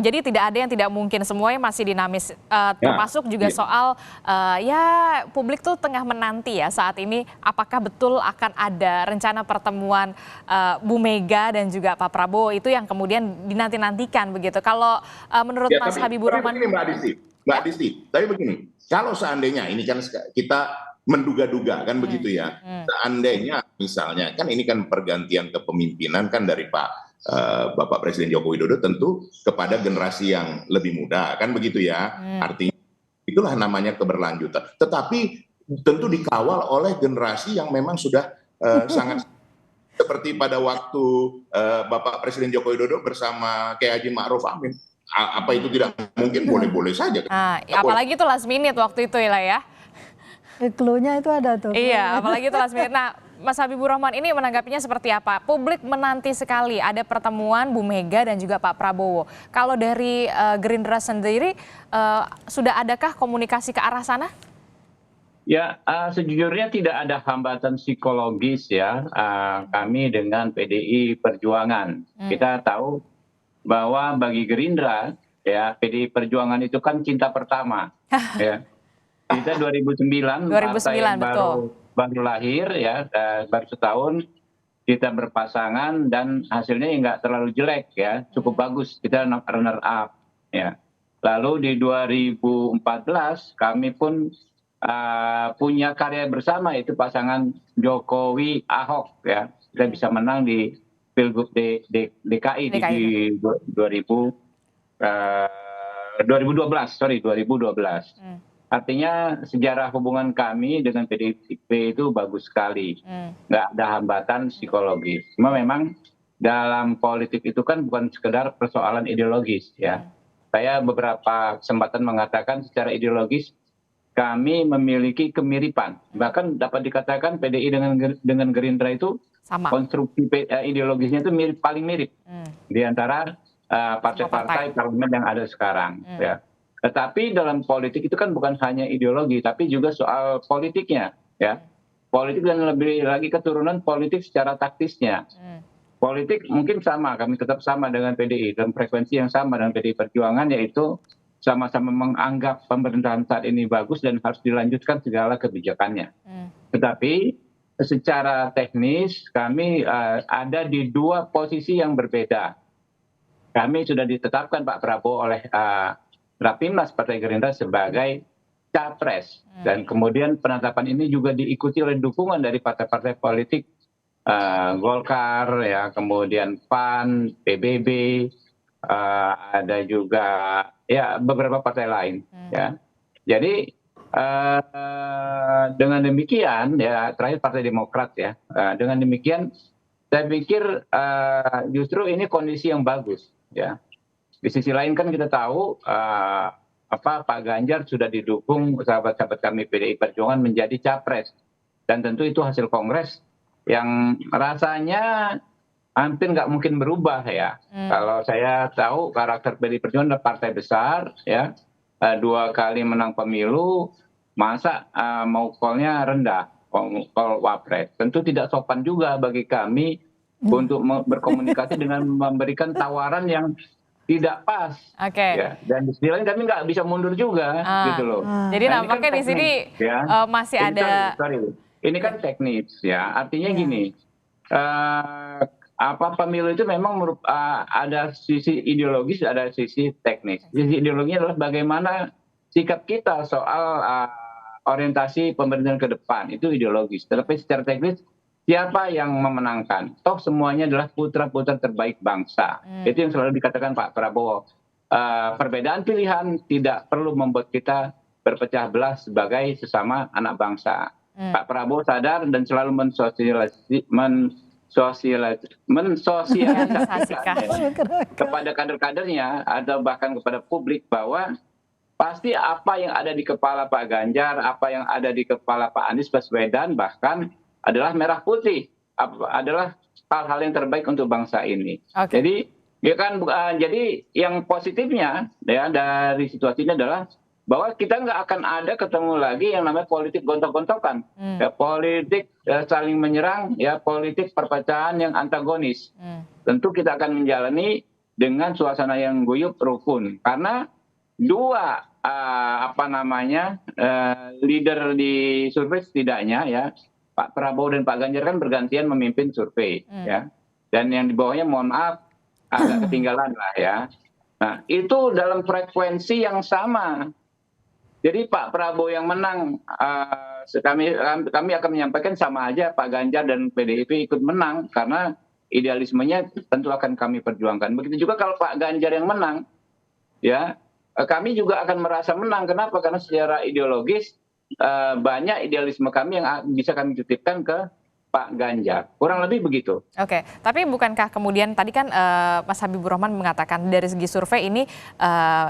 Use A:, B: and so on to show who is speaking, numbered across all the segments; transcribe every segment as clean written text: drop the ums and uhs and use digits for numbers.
A: jadi tidak ada yang tidak mungkin, semuanya masih dinamis.
B: Ya,
A: Termasuk juga
B: iya.
A: soal ya publik tuh tengah menanti ya saat ini apakah betul akan ada rencana pertemuan Bu Mega dan juga Pak Prabowo itu yang kemudian dinanti-nantikan begitu. Kalau menurut
B: Ya,
A: Mas
B: tapi
A: Habibur Rahman,
B: begini Mbak
A: ya?
B: Adisti, tapi begini, kalau seandainya ini kan kita menduga-duga kan
A: Hmm,
B: begitu ya,
A: hmm,
B: seandainya misalnya kan ini kan pergantian kepemimpinan kan dari Bapak Presiden Joko Widodo tentu kepada generasi yang lebih muda kan begitu ya,
A: hmm.
B: artinya itulah namanya keberlanjutan. Tetapi tentu dikawal oleh generasi yang memang sudah sangat seperti pada waktu Bapak Presiden Joko Widodo bersama Kiai Haji Ma'ruf Amin. Apa itu tidak mungkin? Boleh-boleh saja.
A: Nah,
B: Nggak boleh.
A: apalagi itu last minute waktu itu ya.
C: Clue-nya itu ada tuh.
A: Iya, apalagi itu last minute. Nah, Mas Habibur Rahman ini menanggapinya seperti apa? Publik menanti sekali ada pertemuan Bu Mega dan juga Pak Prabowo. Kalau dari Gerindra sendiri, sudah adakah komunikasi ke arah sana?
D: Ya, sejujurnya tidak ada hambatan psikologis ya kami dengan PDI Perjuangan. Kita tahu bahwa bagi Gerindra ya PDI Perjuangan itu kan cinta pertama. Ya. Kita 2009 partai yang
A: betul.
D: baru lahir ya, baru setahun kita berpasangan dan hasilnya nggak terlalu jelek ya, cukup bagus. Kita runner up ya. Lalu di 2014 kami pun punya karya bersama, itu pasangan Jokowi Ahok ya, kita bisa menang di Pilgub DKI di 2012. Artinya sejarah hubungan kami dengan PDIP itu bagus sekali, nggak ada hambatan psikologis. Cuma memang dalam politik itu kan bukan sekedar persoalan ideologis ya. Saya beberapa kesempatan mengatakan secara ideologis kami memiliki kemiripan. Bahkan dapat dikatakan PDI dengan Gerindra itu
A: sama.
D: Konstruksi ideologisnya itu paling mirip di antara partai-partai parlemen yang ada sekarang. Ya. Tetapi dalam politik itu kan bukan hanya ideologi, tapi juga soal politiknya. Ya. Politik dan lebih lagi keturunan politik secara taktisnya. Politik mungkin sama, kami tetap sama dengan PDI, dan frekuensi yang sama dengan PDI Perjuangan, yaitu sama-sama menganggap pemerintahan saat ini bagus dan harus dilanjutkan segala kebijakannya. Tetapi secara teknis kami ada di dua posisi yang berbeda. Kami sudah ditetapkan Pak Prabowo oleh Rapimnas Partai Gerindra sebagai capres, dan kemudian penetapan ini juga diikuti oleh dukungan dari partai-partai politik, Golkar, ya, kemudian PAN, PBB, ada juga ya beberapa partai lain. Ya, jadi dengan demikian ya, terakhir Partai Demokrat ya, dengan demikian saya pikir justru ini kondisi yang bagus ya. Di sisi lain kan kita tahu Pak Ganjar sudah didukung sahabat-sahabat kami PDI Perjuangan menjadi capres, dan tentu itu hasil kongres yang rasanya hampir nggak mungkin berubah ya. Kalau saya tahu karakter PDI Perjuangan adalah partai besar ya, 2 kali menang pemilu, masa mau call-nya rendah, call wapres. Tentu tidak sopan juga bagi kami untuk berkomunikasi dengan memberikan tawaran yang tidak pas. Ya. Dan di sisi lain kami nggak bisa mundur juga gitu loh.
A: Jadi
D: nah,
A: nampaknya
D: kan
A: di sini
D: ya.
A: masih ada.
D: Ini kan teknis ya, artinya gini. Pemilu itu memang ada sisi ideologis, ada sisi teknis. Sisi ideologinya adalah bagaimana sikap kita soal orientasi pemerintahan ke depan, itu ideologis. Tetapi secara teknis, siapa yang memenangkan? Toh semuanya adalah putra-putra terbaik bangsa. Itu yang selalu dikatakan Pak Prabowo. Perbedaan pilihan tidak perlu membuat kita berpecah belah sebagai sesama anak bangsa. Pak Prabowo sadar dan selalu mensosialisasikan kepada kader-kadernya atau bahkan kepada publik bahwa pasti apa yang ada di kepala Pak Ganjar, apa yang ada di kepala Pak Anies Baswedan bahkan adalah merah putih, adalah hal-hal yang terbaik untuk bangsa ini. Jadi ya kan, jadi yang positifnya ya dari situasi ini adalah bahwa kita nggak akan ada ketemu lagi yang namanya politik gontok-gontokan, ya, politik saling menyerang, ya, politik perpecahan yang antagonis. Tentu kita akan menjalani dengan suasana yang guyup rukun. Karena dua leader di survei setidaknya ya, Pak Prabowo dan Pak Ganjar kan bergantian memimpin survei ya. Dan yang di bawahnya mohon maaf agak ketinggalan lah ya. Nah, itu dalam frekuensi yang sama. Jadi Pak Prabowo yang menang, kami akan menyampaikan sama aja Pak Ganjar dan PDIP ikut menang karena idealismenya tentu akan kami perjuangkan. Begitu juga kalau Pak Ganjar yang menang, ya kami juga akan merasa menang. Kenapa? Karena secara ideologis banyak idealisme kami yang bisa kami titipkan ke Pak Ganjar. Kurang lebih begitu.
A: Oke, tapi bukankah kemudian tadi kan Mas Habibur Rahman mengatakan dari segi survei ini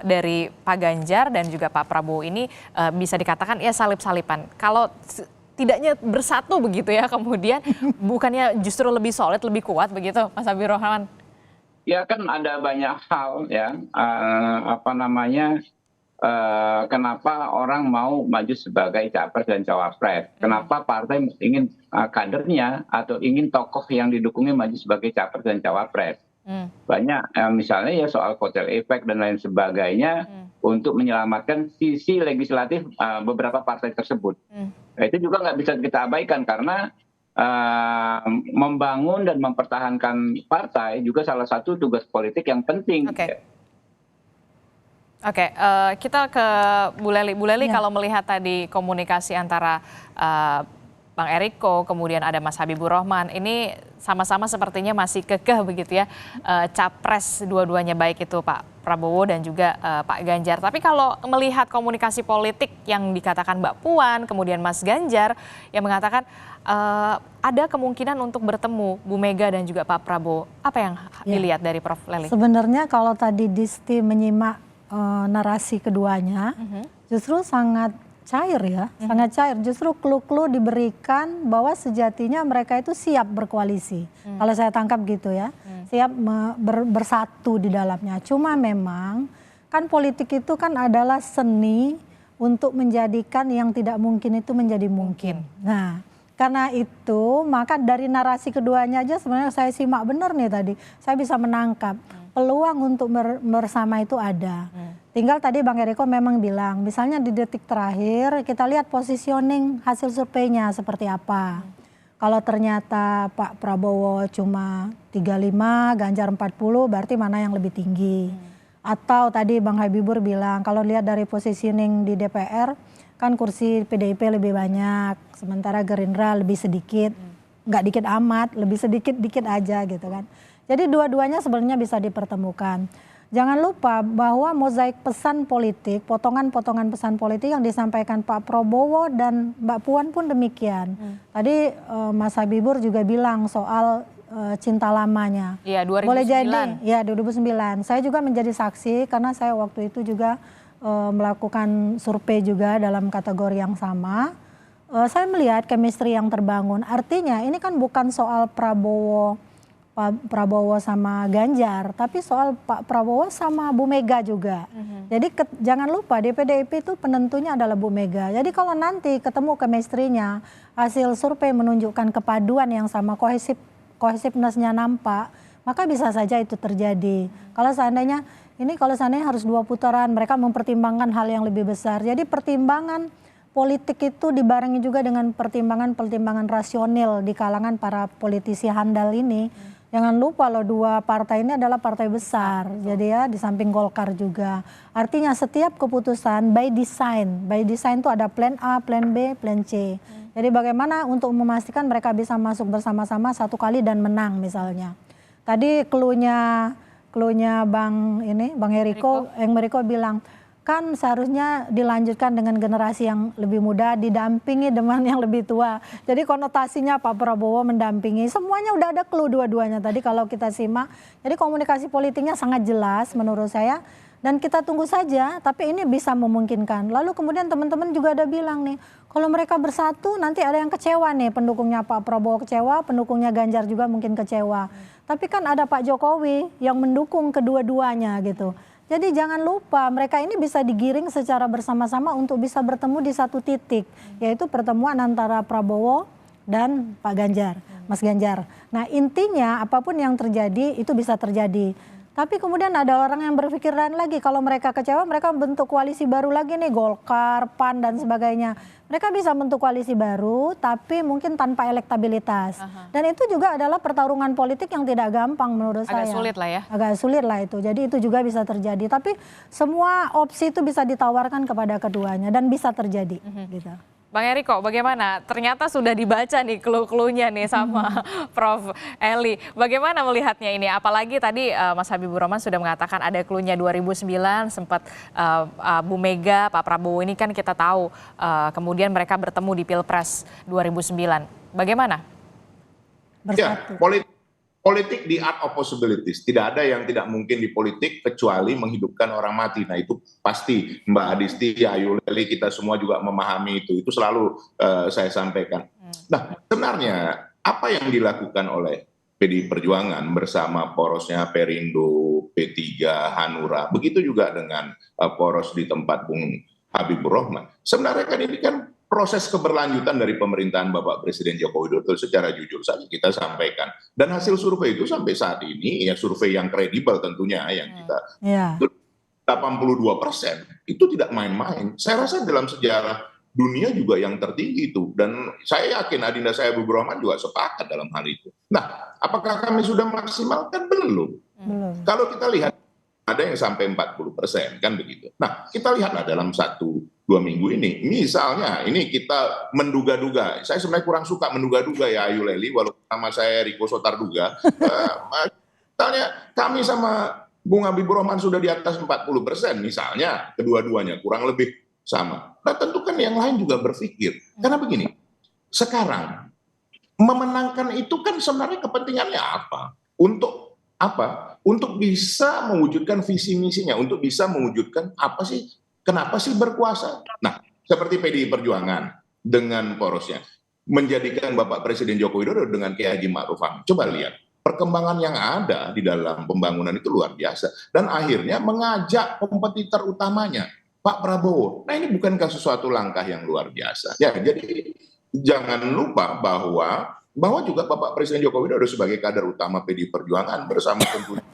A: dari Pak Ganjar dan juga Pak Prabowo ini bisa dikatakan ya salip-salipan. Kalau tidaknya bersatu begitu ya kemudian bukannya justru lebih solid, lebih kuat begitu Mas Habibur Rahman?
D: Ya kan ada banyak hal ya, kenapa orang mau maju sebagai capres dan cawapres. Kenapa partai ingin kadernya atau ingin tokoh yang didukungnya maju sebagai capres dan cawapres. Banyak misalnya ya soal kotel efek dan lain sebagainya untuk menyelamatkan sisi legislatif beberapa partai tersebut. Nah, itu juga nggak bisa kita abaikan karena membangun dan mempertahankan partai juga salah satu tugas politik yang penting.
A: Oke, kita ke Bu Lely. Bu Lely, kalau melihat tadi komunikasi antara Bang Eriko, kemudian ada Mas Habibur Rahman, ini sama-sama sepertinya masih kekeh begitu ya, capres dua-duanya baik itu Pak Prabowo dan juga Pak Ganjar. Tapi kalau melihat komunikasi politik yang dikatakan Mbak Puan, kemudian Mas Ganjar yang mengatakan ada kemungkinan untuk bertemu Bu Mega dan juga Pak Prabowo. Apa yang dilihat dari Prof. Lely?
C: Sebenarnya kalau tadi Disti menyimak narasi keduanya, justru sangat cair ya, sangat cair. Justru clue-clue diberikan bahwa sejatinya mereka itu siap berkoalisi. Kalau saya tangkap gitu ya, siap bersatu di dalamnya. Cuma memang kan politik itu kan adalah seni untuk menjadikan yang tidak mungkin itu menjadi mungkin. Nah, karena itu maka dari narasi keduanya aja sebenarnya saya simak benar nih tadi. Saya bisa menangkap peluang untuk bersama itu ada. Tinggal tadi Bang Eriko memang bilang, misalnya di detik terakhir kita lihat positioning hasil surveinya seperti apa. Kalau ternyata Pak Prabowo cuma 35, Ganjar 40, berarti mana yang lebih tinggi. Atau tadi Bang Habibur bilang, kalau lihat dari positioning di DPR, kan kursi PDIP lebih banyak, sementara Gerindra lebih sedikit. Nggak dikit amat, lebih sedikit-dikit aja gitu kan. Jadi dua-duanya sebenarnya bisa dipertemukan. Jangan lupa bahwa mozaik pesan politik, potongan-potongan pesan politik yang disampaikan Pak Prabowo dan Mbak Puan pun demikian. Tadi Mas Habibur juga bilang soal cinta lamanya.
A: Iya, 2009.
C: Boleh jadi, ya 2009. Saya juga menjadi saksi karena saya waktu itu juga melakukan survei juga dalam kategori yang sama. Saya melihat chemistry yang terbangun. Artinya ini kan bukan soal Pak Prabowo sama Ganjar, tapi soal Pak Prabowo sama Bu Mega juga. Jadi jangan lupa di PDIP itu penentunya adalah Bu Mega. Jadi kalau nanti ketemu chemistry-nya, hasil survei menunjukkan kepaduan yang sama, cohesiveness-nya nampak, maka bisa saja itu terjadi. Kalau seandainya harus 2 putaran, mereka mempertimbangkan hal yang lebih besar. Jadi pertimbangan politik itu dibarengi juga dengan pertimbangan rasional di kalangan para politisi handal ini. Jangan lupa loh, 2 partai ini adalah partai besar. Jadi ya di samping Golkar juga. Artinya setiap keputusan by design itu ada plan A, plan B, plan C. Jadi bagaimana untuk memastikan mereka bisa masuk bersama-sama satu kali dan menang misalnya. Tadi clue-nya Bang Eriko bilang, kan seharusnya dilanjutkan dengan generasi yang lebih muda, didampingi dengan yang lebih tua. Jadi konotasinya Pak Prabowo mendampingi, semuanya udah ada clue dua-duanya tadi kalau kita simak. Jadi komunikasi politiknya sangat jelas menurut saya. Dan kita tunggu saja, tapi ini bisa memungkinkan. Lalu kemudian teman-teman juga ada bilang nih, kalau mereka bersatu nanti ada yang kecewa nih, pendukungnya Pak Prabowo kecewa, pendukungnya Ganjar juga mungkin kecewa. Tapi kan ada Pak Jokowi yang mendukung kedua-duanya gitu. Jadi jangan lupa mereka ini bisa digiring secara bersama-sama untuk bisa bertemu di satu titik, yaitu pertemuan antara Prabowo dan Pak Ganjar, Mas Ganjar. Nah intinya apapun yang terjadi itu bisa terjadi. Tapi kemudian ada orang yang berpikir lain lagi, kalau mereka kecewa mereka bentuk koalisi baru lagi nih, Golkar, PAN dan sebagainya. Mereka bisa bentuk koalisi baru tapi mungkin tanpa elektabilitas. Dan itu juga adalah pertarungan politik yang tidak gampang menurut saya.
A: Agak sulit lah ya.
C: Agak sulit lah itu, jadi itu juga bisa terjadi. Tapi semua opsi itu bisa ditawarkan kepada keduanya dan bisa terjadi gitu.
A: Bang Eriko, bagaimana? Ternyata sudah dibaca nih clue-cluenya nih sama Prof. Eli. Bagaimana melihatnya ini? Apalagi tadi Mas Habibur Rahman sudah mengatakan ada cluenya 2009 sempat Bu Mega, Pak Prabowo ini kan kita tahu kemudian mereka bertemu di Pilpres 2009. Bagaimana?
C: Bersatu.
B: Ya, politik di art of possibilities. Tidak ada yang tidak mungkin di politik kecuali menghidupkan orang mati. Nah itu pasti Mbak Adisti, Ayu Leli, kita semua juga memahami itu. Itu selalu saya sampaikan. Nah sebenarnya apa yang dilakukan oleh PDI Perjuangan bersama porosnya Perindo, P3, Hanura, begitu juga dengan poros di tempat Bung Habibur Rahman. Sebenarnya kan ini kan proses keberlanjutan dari pemerintahan Bapak Presiden Joko Widodo secara jujur saja kita sampaikan. Dan hasil survei itu sampai saat ini, ya survei yang kredibel tentunya yang kita 82% itu tidak main-main. Saya rasa dalam sejarah dunia juga yang tertinggi itu. Dan saya yakin Adinda saya Habibur Rahman juga sepakat dalam hal itu. Nah, apakah kami sudah maksimalkan? Belum. Kalau kita lihat ada yang sampai 40% kan begitu. Nah, kita lihatlah dalam 1-2 minggu ini. Misalnya ini kita menduga-duga. Saya sebenarnya kurang suka menduga-duga ya Ayu Leli, walaupun nama saya Riko Sotarduga. Misalnya kami sama Bung Habibur Rahman sudah di atas 40%, misalnya kedua-duanya kurang lebih sama. Nah, tentu kan yang lain juga berpikir. Karena begini, sekarang memenangkan itu kan sebenarnya kepentingannya apa? Untuk apa? Untuk bisa mewujudkan visi misinya, untuk bisa mewujudkan apa sih, kenapa sih berkuasa? Nah, seperti PDI Perjuangan dengan porosnya, menjadikan Bapak Presiden Joko Widodo dengan Kiai Haji Ma'ruf Amin. Coba lihat, perkembangan yang ada di dalam pembangunan itu luar biasa. Dan akhirnya mengajak kompetitor utamanya, Pak Prabowo. Nah ini bukankah sesuatu langkah yang luar biasa? Ya, jadi jangan lupa bahwa juga Bapak Presiden Joko Widodo sebagai kader utama PDI Perjuangan bersama tentunya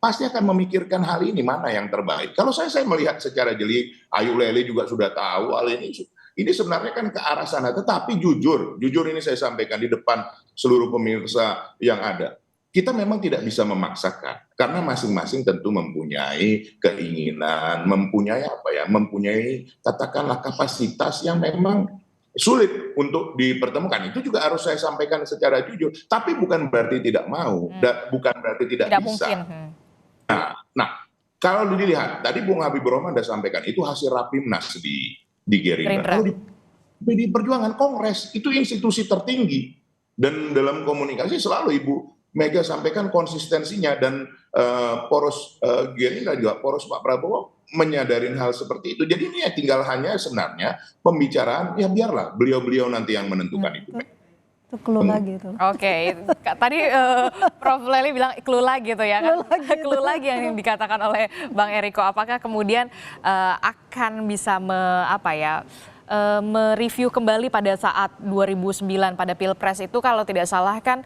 B: pasti akan memikirkan hal ini mana yang terbaik. Kalau saya melihat secara jeli, Ayu Leli juga sudah tahu hal ini. Ini sebenarnya kan ke arah sana. Tetapi jujur ini saya sampaikan di depan seluruh pemirsa yang ada. Kita memang tidak bisa memaksakan karena masing-masing tentu mempunyai keinginan, mempunyai katakanlah kapasitas yang memang sulit untuk dipertemukan. Itu juga harus saya sampaikan secara jujur. Tapi bukan berarti tidak mau, bukan berarti tidak bisa.
A: Mungkin.
B: Nah, kalau dilihat tadi Bung Habibur Rahman sudah sampaikan itu hasil Rapimnas di Gerindra. Kalau di PDI Perjuangan Kongres itu institusi tertinggi dan dalam komunikasi selalu Ibu Mega sampaikan konsistensinya dan poros Gerindra juga poros Pak Prabowo menyadarin hal seperti itu. Jadi ini ya tinggal hanya sebenarnya pembicaraan, ya biarlah beliau-beliau nanti yang menentukan itu.
C: Itu clue lagi itu.
A: Oke, tadi Prof. Leli bilang clue lagi tuh ya kan? Clue lagi yang dikatakan oleh Bang Eriko. Apakah kemudian akan bisa mereview kembali pada saat 2009 pada Pilpres itu kalau tidak salah kan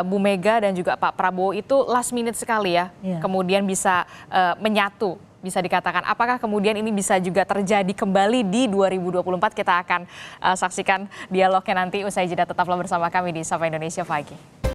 A: Bu Mega dan juga Pak Prabowo itu last minute sekali ya. Kemudian bisa menyatu. Bisa dikatakan, apakah kemudian ini bisa juga terjadi kembali di 2024? Kita akan saksikan dialognya nanti usai jeda. Tetaplah bersama kami di Sapa Indonesia Pagi.